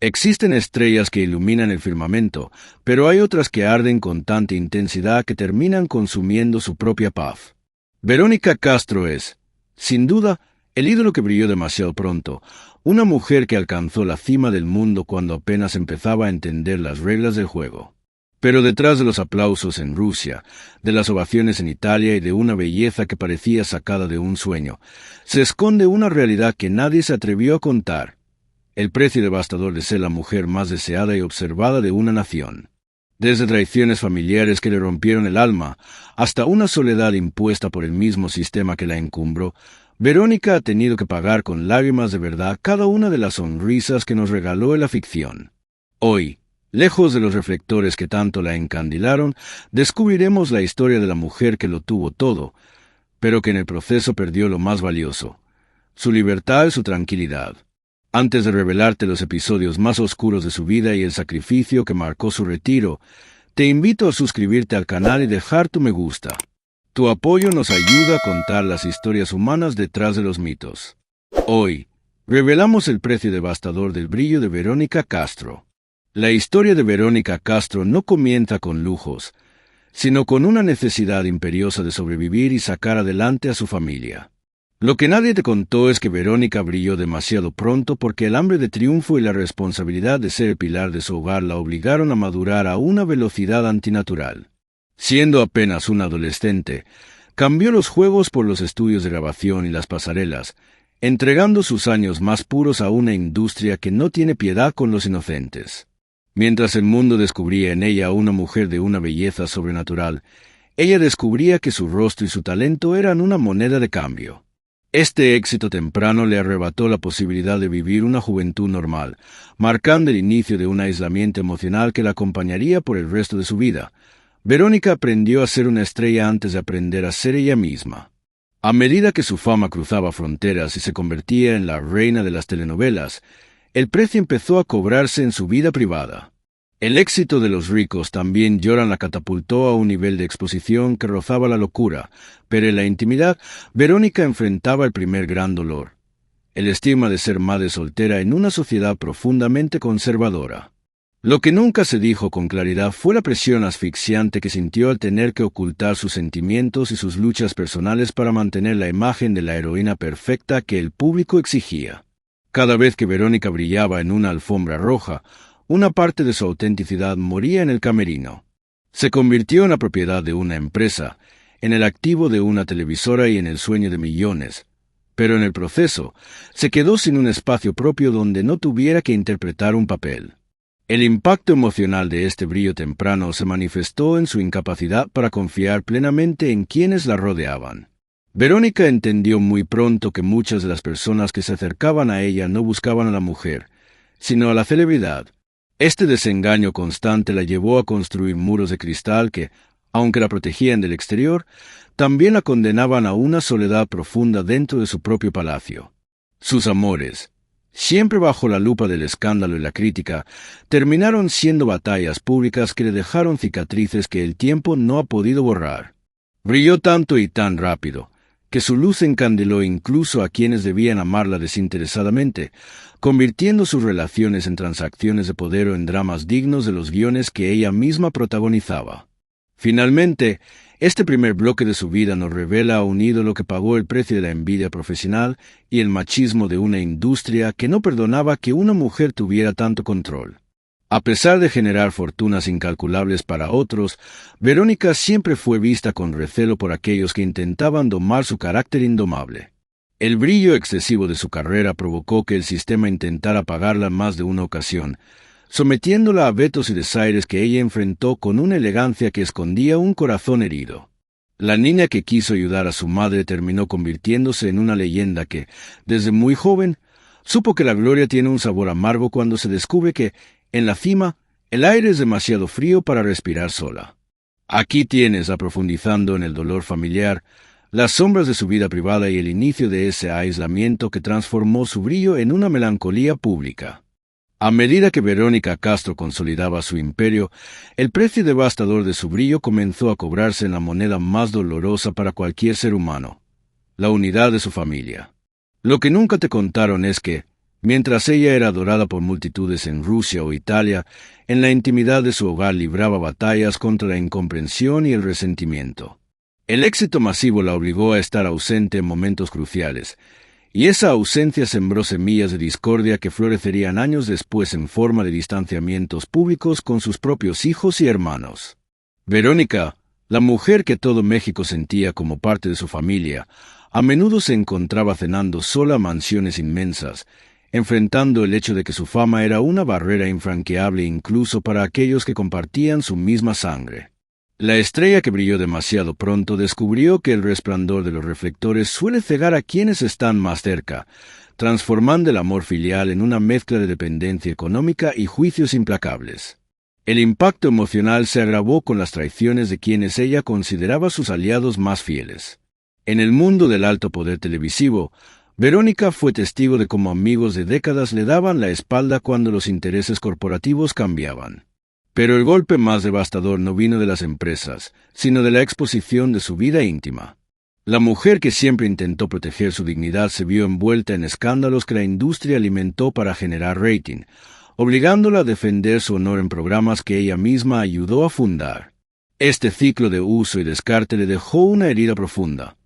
Existen estrellas que iluminan el firmamento, pero hay otras que arden con tanta intensidad que terminan consumiendo su propia paz. Verónica Castro es, sin duda, el ídolo que brilló demasiado pronto, una mujer que alcanzó la cima del mundo cuando apenas empezaba a entender las reglas del juego. Pero detrás de los aplausos en Rusia, de las ovaciones en Italia y de una belleza que parecía sacada de un sueño, se esconde una realidad que nadie se atrevió a contar: el precio devastador de ser la mujer más deseada y observada de una nación. Desde traiciones familiares que le rompieron el alma, hasta una soledad impuesta por el mismo sistema que la encumbró, Verónica ha tenido que pagar con lágrimas de verdad cada una de las sonrisas que nos regaló la ficción. Hoy, lejos de los reflectores que tanto la encandilaron, descubriremos la historia de la mujer que lo tuvo todo, pero que en el proceso perdió lo más valioso: su libertad y su tranquilidad. Antes de revelarte los episodios más oscuros de su vida y el sacrificio que marcó su retiro, te invito a suscribirte al canal y dejar tu me gusta. Tu apoyo nos ayuda a contar las historias humanas detrás de los mitos. Hoy, revelamos el precio devastador del brillo de Verónica Castro. La historia de Verónica Castro no comienza con lujos, sino con una necesidad imperiosa de sobrevivir y sacar adelante a su familia. Lo que nadie te contó es que Verónica brilló demasiado pronto porque el hambre de triunfo y la responsabilidad de ser el pilar de su hogar la obligaron a madurar a una velocidad antinatural. Siendo apenas una adolescente, cambió los juegos por los estudios de grabación y las pasarelas, entregando sus años más puros a una industria que no tiene piedad con los inocentes. Mientras el mundo descubría en ella a una mujer de una belleza sobrenatural, ella descubría que su rostro y su talento eran una moneda de cambio. Este éxito temprano le arrebató la posibilidad de vivir una juventud normal, marcando el inicio de un aislamiento emocional que la acompañaría por el resto de su vida. Verónica aprendió a ser una estrella antes de aprender a ser ella misma. A medida que su fama cruzaba fronteras y se convertía en la reina de las telenovelas, el precio empezó a cobrarse en su vida privada. El éxito de los ricos también la catapultó a un nivel de exposición que rozaba la locura, pero en la intimidad, Verónica enfrentaba el primer gran dolor: el estigma de ser madre soltera en una sociedad profundamente conservadora. Lo que nunca se dijo con claridad fue la presión asfixiante que sintió al tener que ocultar sus sentimientos y sus luchas personales para mantener la imagen de la heroína perfecta que el público exigía. Cada vez que Verónica brillaba en una alfombra roja, una parte de su autenticidad moría en el camerino. Se convirtió en la propiedad de una empresa, en el activo de una televisora y en el sueño de millones. Pero en el proceso, se quedó sin un espacio propio donde no tuviera que interpretar un papel. El impacto emocional de este brillo temprano se manifestó en su incapacidad para confiar plenamente en quienes la rodeaban. Verónica entendió muy pronto que muchas de las personas que se acercaban a ella no buscaban a la mujer, sino a la celebridad. Este desengaño constante la llevó a construir muros de cristal que, aunque la protegían del exterior, también la condenaban a una soledad profunda dentro de su propio palacio. Sus amores, siempre bajo la lupa del escándalo y la crítica, terminaron siendo batallas públicas que le dejaron cicatrices que el tiempo no ha podido borrar. Brilló tanto y tan rápido, que su luz encandiló incluso a quienes debían amarla desinteresadamente, convirtiendo sus relaciones en transacciones de poder o en dramas dignos de los guiones que ella misma protagonizaba. Finalmente, este primer bloque de su vida nos revela a un ídolo que pagó el precio de la envidia profesional y el machismo de una industria que no perdonaba que una mujer tuviera tanto control. A pesar de generar fortunas incalculables para otros, Verónica siempre fue vista con recelo por aquellos que intentaban domar su carácter indomable. El brillo excesivo de su carrera provocó que el sistema intentara apagarla en más de una ocasión, sometiéndola a vetos y desaires que ella enfrentó con una elegancia que escondía un corazón herido. La niña que quiso ayudar a su madre terminó convirtiéndose en una leyenda que, desde muy joven, supo que la gloria tiene un sabor amargo cuando se descubre que, en la cima, el aire es demasiado frío para respirar sola. Aquí tienes, profundizando en el dolor familiar, las sombras de su vida privada y el inicio de ese aislamiento que transformó su brillo en una melancolía pública. A medida que Verónica Castro consolidaba su imperio, el precio devastador de su brillo comenzó a cobrarse en la moneda más dolorosa para cualquier ser humano: la unidad de su familia. Lo que nunca te contaron es que, Mientras ella era adorada por multitudes en Rusia o Italia, en la intimidad de su hogar libraba batallas contra la incomprensión y el resentimiento. El éxito masivo la obligó a estar ausente en momentos cruciales, y esa ausencia sembró semillas de discordia que florecerían años después en forma de distanciamientos públicos con sus propios hijos y hermanos. Verónica, la mujer que todo México sentía como parte de su familia, a menudo se encontraba cenando sola en mansiones inmensas, enfrentando el hecho de que su fama era una barrera infranqueable incluso para aquellos que compartían su misma sangre. La estrella que brilló demasiado pronto descubrió que el resplandor de los reflectores suele cegar a quienes están más cerca, transformando el amor filial en una mezcla de dependencia económica y juicios implacables. El impacto emocional se agravó con las traiciones de quienes ella consideraba sus aliados más fieles. En el mundo del alto poder televisivo, Verónica fue testigo de cómo amigos de décadas le daban la espalda cuando los intereses corporativos cambiaban. Pero el golpe más devastador no vino de las empresas, sino de la exposición de su vida íntima. La mujer que siempre intentó proteger su dignidad se vio envuelta en escándalos que la industria alimentó para generar rating, obligándola a defender su honor en programas que ella misma ayudó a fundar. Este ciclo de uso y descarte le dejó una herida profunda.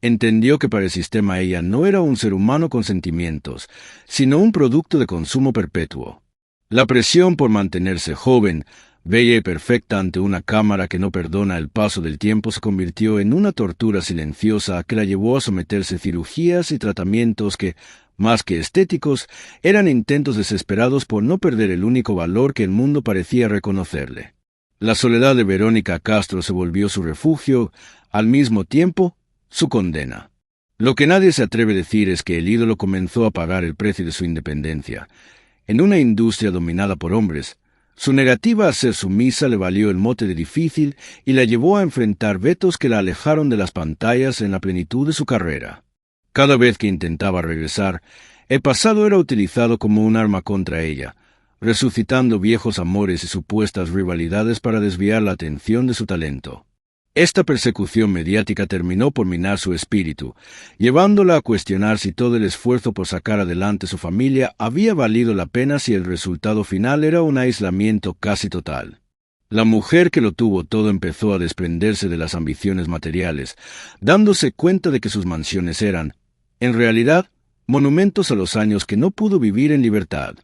Entendió que para el sistema ella no era un ser humano con sentimientos, sino un producto de consumo perpetuo. La presión por mantenerse joven, bella y perfecta ante una cámara que no perdona el paso del tiempo se convirtió en una tortura silenciosa que la llevó a someterse a cirugías y tratamientos que, más que estéticos, eran intentos desesperados por no perder el único valor que el mundo parecía reconocerle. La soledad de Verónica Castro se volvió su refugio, al mismo tiempo, su condena. Lo que nadie se atreve a decir es que el ídolo comenzó a pagar el precio de su independencia. En una industria dominada por hombres, su negativa a ser sumisa le valió el mote de difícil y la llevó a enfrentar vetos que la alejaron de las pantallas en la plenitud de su carrera. Cada vez que intentaba regresar, el pasado era utilizado como un arma contra ella, resucitando viejos amores y supuestas rivalidades para desviar la atención de su talento. Esta persecución mediática terminó por minar su espíritu, llevándola a cuestionar si todo el esfuerzo por sacar adelante su familia había valido la pena si el resultado final era un aislamiento casi total. La mujer que lo tuvo todo empezó a desprenderse de las ambiciones materiales, dándose cuenta de que sus mansiones eran, en realidad, monumentos a los años que no pudo vivir en libertad.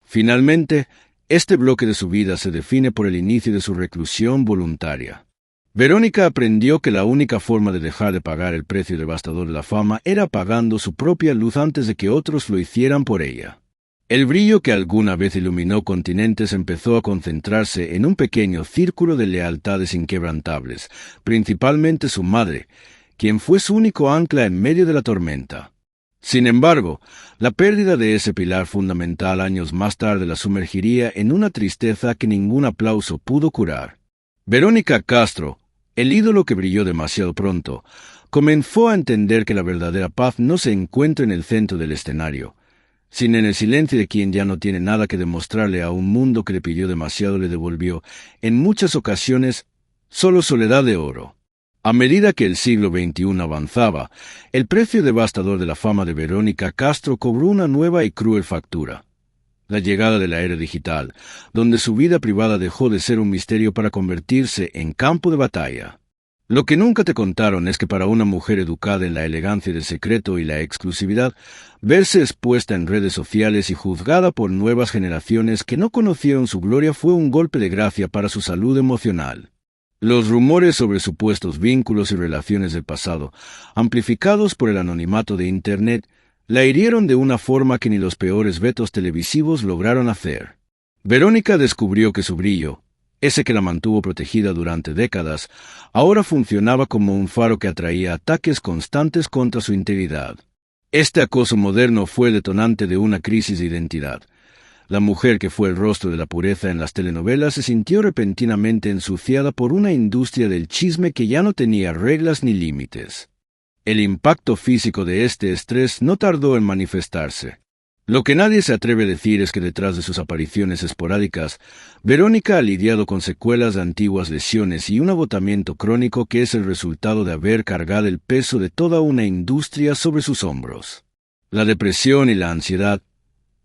Finalmente, este bloque de su vida se define por el inicio de su reclusión voluntaria. Verónica aprendió que la única forma de dejar de pagar el precio devastador de la fama era apagando su propia luz antes de que otros lo hicieran por ella. El brillo que alguna vez iluminó continentes empezó a concentrarse en un pequeño círculo de lealtades inquebrantables, principalmente su madre, quien fue su único ancla en medio de la tormenta. Sin embargo, la pérdida de ese pilar fundamental años más tarde la sumergiría en una tristeza que ningún aplauso pudo curar. Verónica Castro, el ídolo que brilló demasiado pronto, comenzó a entender que la verdadera paz no se encuentra en el centro del escenario, sino en el silencio de quien ya no tiene nada que demostrarle a un mundo que le pidió demasiado le devolvió, en muchas ocasiones, solo soledad de oro. A medida que el siglo XXI avanzaba, el precio devastador de la fama de Verónica Castro cobró una nueva y cruel factura. La llegada de la era digital, donde su vida privada dejó de ser un misterio para convertirse en campo de batalla. Lo que nunca te contaron es que para una mujer educada en la elegancia del secreto y la exclusividad, verse expuesta en redes sociales y juzgada por nuevas generaciones que no conocieron su gloria fue un golpe de gracia para su salud emocional. Los rumores sobre supuestos vínculos y relaciones del pasado, amplificados por el anonimato de Internet, la hirieron de una forma que ni los peores vetos televisivos lograron hacer. Verónica descubrió que su brillo, ese que la mantuvo protegida durante décadas, ahora funcionaba como un faro que atraía ataques constantes contra su integridad. Este acoso moderno fue el detonante de una crisis de identidad. La mujer que fue el rostro de la pureza en las telenovelas se sintió repentinamente ensuciada por una industria del chisme que ya no tenía reglas ni límites. El impacto físico de este estrés no tardó en manifestarse. Lo que nadie se atreve a decir es que detrás de sus apariciones esporádicas, Verónica ha lidiado con secuelas de antiguas lesiones y un agotamiento crónico que es el resultado de haber cargado el peso de toda una industria sobre sus hombros. La depresión y la ansiedad,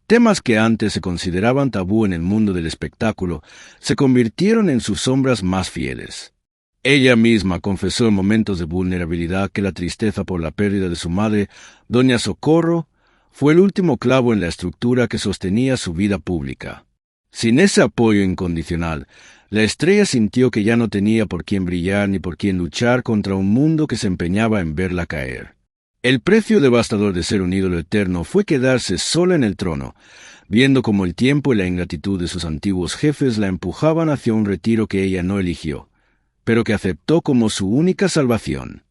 Temas que antes se consideraban tabú en el mundo del espectáculo se convirtieron en sus sombras más fieles. Ella misma confesó en momentos de vulnerabilidad que la tristeza por la pérdida de su madre, doña Socorro, fue el último clavo en la estructura que sostenía su vida pública. Sin ese apoyo incondicional, la estrella sintió que ya no tenía por quién brillar ni por quién luchar contra un mundo que se empeñaba en verla caer. El precio devastador de ser un ídolo eterno fue quedarse sola en el trono, viendo cómo el tiempo y la ingratitud de sus antiguos jefes la empujaban hacia un retiro que ella no eligió, pero que aceptó como su única salvación.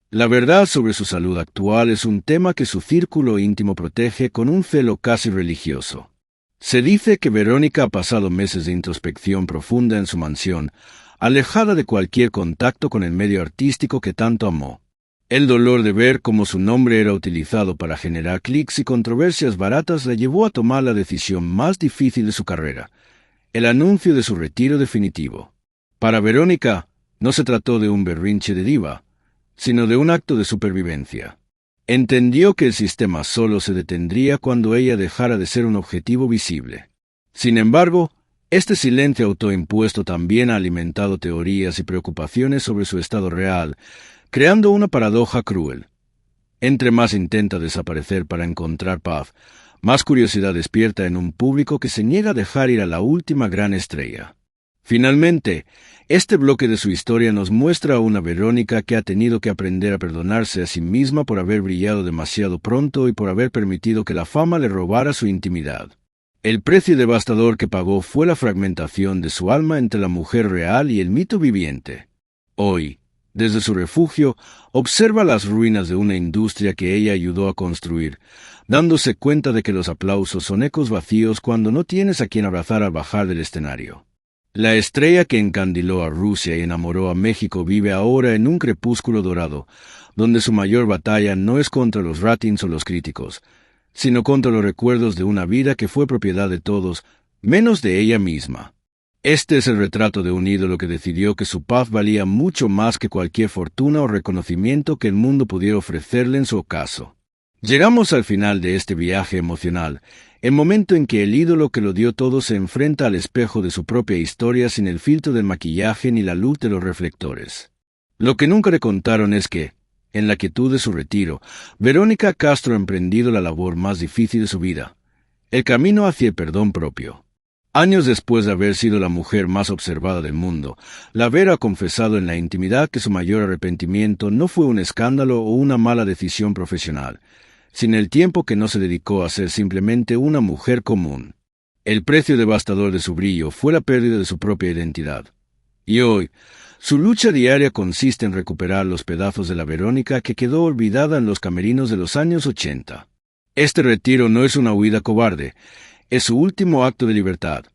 La verdad sobre su salud actual es un tema que su círculo íntimo protege con un celo casi religioso. Se dice que Verónica ha pasado meses de introspección profunda en su mansión, alejada de cualquier contacto con el medio artístico que tanto amó. El dolor de ver cómo su nombre era utilizado para generar clics y controversias baratas la llevó a tomar la decisión más difícil de su carrera, el anuncio de su retiro definitivo. Para Verónica, no se trató de un berrinche de diva, sino de un acto de supervivencia. Entendió que el sistema solo se detendría cuando ella dejara de ser un objetivo visible. Sin embargo, este silencio autoimpuesto también ha alimentado teorías y preocupaciones sobre su estado real, creando una paradoja cruel. Entre más intenta desaparecer para encontrar paz, más curiosidad despierta en un público que se niega a dejar ir a la última gran estrella. Finalmente, este bloque de su historia nos muestra a una Verónica que ha tenido que aprender a perdonarse a sí misma por haber brillado demasiado pronto y por haber permitido que la fama le robara su intimidad. El precio devastador que pagó fue la fragmentación de su alma entre la mujer real y el mito viviente. Hoy, desde su refugio, observa las ruinas de una industria que ella ayudó a construir, dándose cuenta de que los aplausos son ecos vacíos cuando no tienes a quien abrazar al bajar del escenario. La estrella que encandiló a Rusia y enamoró a México vive ahora en un crepúsculo dorado, donde su mayor batalla no es contra los ratings o los críticos, sino contra los recuerdos de una vida que fue propiedad de todos, menos de ella misma. Este es el retrato de un ídolo que decidió que su paz valía mucho más que cualquier fortuna o reconocimiento que el mundo pudiera ofrecerle en su ocaso. Llegamos al final de este viaje emocional, el momento en que el ídolo que lo dio todo se enfrenta al espejo de su propia historia sin el filtro del maquillaje ni la luz de los reflectores. Lo que nunca le contaron es que, en la quietud de su retiro, Verónica Castro ha emprendido la labor más difícil de su vida, el camino hacia el perdón propio. Años después de haber sido la mujer más observada del mundo, la Vera ha confesado en la intimidad que su mayor arrepentimiento no fue un escándalo o una mala decisión profesional, sino el tiempo que no se dedicó a ser simplemente una mujer común. El precio devastador de su brillo fue la pérdida de su propia identidad. Y hoy, su lucha diaria consiste en recuperar los pedazos de la Verónica que quedó olvidada en los camerinos de los años 80. Este retiro no es una huida cobarde, es su último acto de libertad.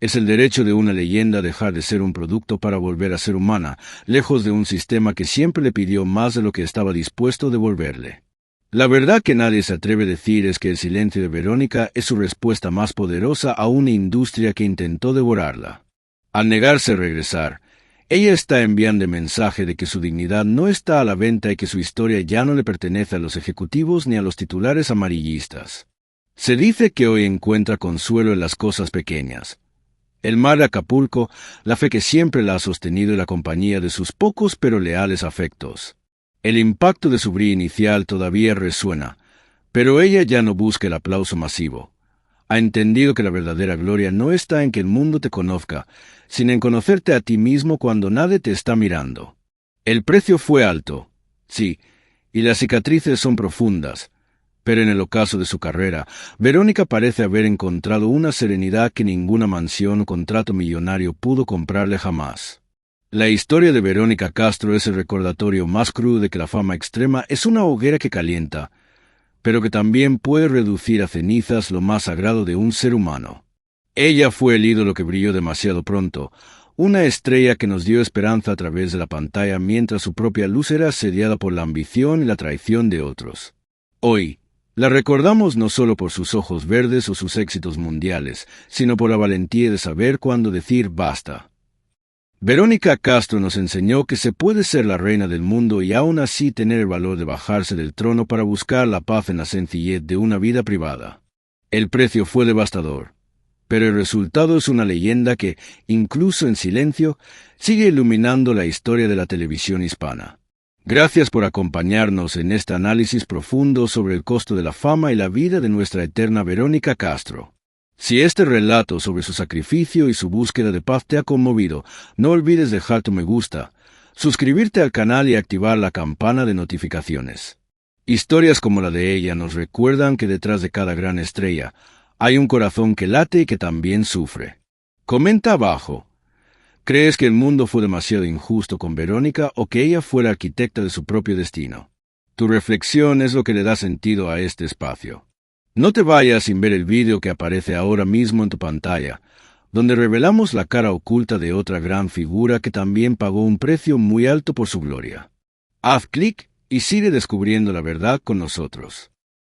Es el derecho de una leyenda a dejar de ser un producto para volver a ser humana, lejos de un sistema que siempre le pidió más de lo que estaba dispuesto a devolverle. La verdad que nadie se atreve a decir es que el silencio de Verónica es su respuesta más poderosa a una industria que intentó devorarla. Al negarse a regresar, ella está enviando el mensaje de que su dignidad no está a la venta y que su historia ya no le pertenece a los ejecutivos ni a los titulares amarillistas. Se dice que hoy encuentra consuelo en las cosas pequeñas. El mar de Acapulco, la fe que siempre la ha sostenido y la compañía de sus pocos pero leales afectos. El impacto de su brillo inicial todavía resuena, pero ella ya no busca el aplauso masivo. Ha entendido que la verdadera gloria no está en que el mundo te conozca, sino en conocerte a ti mismo cuando nadie te está mirando. El precio fue alto, sí, y las cicatrices son profundas, pero en el ocaso de su carrera, Verónica parece haber encontrado una serenidad que ninguna mansión o contrato millonario pudo comprarle jamás. La historia de Verónica Castro es el recordatorio más crudo de que la fama extrema es una hoguera que calienta, pero que también puede reducir a cenizas lo más sagrado de un ser humano. Ella fue el ídolo que brilló demasiado pronto, una estrella que nos dio esperanza a través de la pantalla mientras su propia luz era asediada por la ambición y la traición de otros. Hoy, la recordamos no solo por sus ojos verdes o sus éxitos mundiales, sino por la valentía de saber cuándo decir basta. Verónica Castro nos enseñó que se puede ser la reina del mundo y aún así tener el valor de bajarse del trono para buscar la paz en la sencillez de una vida privada. El precio fue devastador, pero el resultado es una leyenda que, incluso en silencio, sigue iluminando la historia de la televisión hispana. Gracias por acompañarnos en este análisis profundo sobre el costo de la fama y la vida de nuestra eterna Verónica Castro. Si este relato sobre su sacrificio y su búsqueda de paz te ha conmovido, no olvides dejar tu me gusta, suscribirte al canal y activar la campana de notificaciones. Historias como la de ella nos recuerdan que detrás de cada gran estrella hay un corazón que late y que también sufre. Comenta abajo. ¿Crees que el mundo fue demasiado injusto con Verónica o que ella fue la arquitecta de su propio destino? Tu reflexión es lo que le da sentido a este espacio. No te vayas sin ver el vídeo que aparece ahora mismo en tu pantalla, donde revelamos la cara oculta de otra gran figura que también pagó un precio muy alto por su gloria. Haz clic y sigue descubriendo la verdad con nosotros.